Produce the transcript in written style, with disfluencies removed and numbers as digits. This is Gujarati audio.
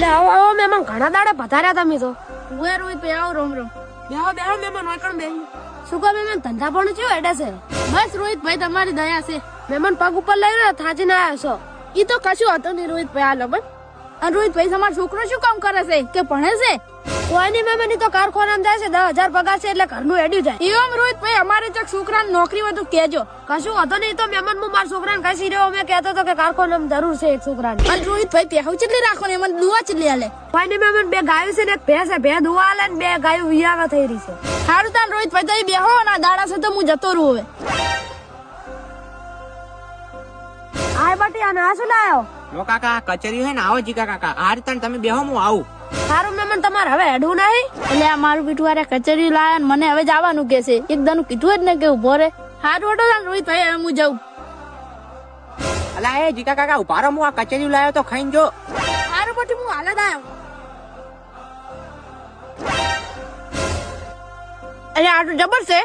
એટલે આવો આવો મહેમાન ઘણા દાડે પધાર્યા તમે તો. હું રોહિતભાઈ આવો રોમ રોમ. બેહો બેહો મહેમાન વાકણ બેહી. શું કહો મહેમાન ધંધા પણ ચેવો હેડે છે? બસ રોહિતભાઈ તમારી દયા છે. મહેમાન પગ ઉપર લઈને થાચીને આવ્યા છો. ઈ તો કશું હતું નહીં રોહિતભાઈ આ લગન. અને રોહિતભાઈ તમારો છોકરો શું કામ કરે છે કે ભણે છે? કોઈ નહીં મહેમાન, ઈ તો કારખાનામાં જાય છે, 10,000 પગાર છે એટલે ઘરનું હેડ્યું જાય. એમ રોહિતભાઈ અમારે જો છોકરાને નોકરી હોય તો કહેજો. કશું હતો નહીં તો મહેમાન હું મારા છોકરાને કસી રહ્યો. મેં કહેતો હતો કે કારખાનામાં જરૂર છે એક છોકરાની. અને રોહિતભાઈ પહેવું ચેટલી રાખો ને મને દુઆ ચેટલી હાલે? કોઈ નહીં મહેમાન, 2 ગાયો છે ને એક ભેંસ છે. ભેંસ દુવા હાલે ને 2 ગાયો વિયાવા થઈ રહી છે. સારું તાન રોહિતભાઈ તો બેહો ના દાડા છે તો હું જતો રહું હવે. આય બટી આને આ શું લાયો? લો કાકા કચેરી હે ને આવો જીકા કાકા. આ રીતે તમે બેહો હું આવું. સારું મહેમાન, તમારે હવે હેડવું નહીં? એટલે આ મારું પીઠું વાળા કચેરી લાયા ને મને હવે જવાનું કે છે. એક દાનું કીધું જ ને કે ઉભો રે. સારું હટો તાન રોહિતભાઈ હવે હું જાઉં. અલા એ જીકા કાકા ઉભા રહો, હું આ કચેરી લાવ્યો તો ખાઈને જો. સારું પછી હું હાલત આવ્યો. અરે આ તો જબર છે.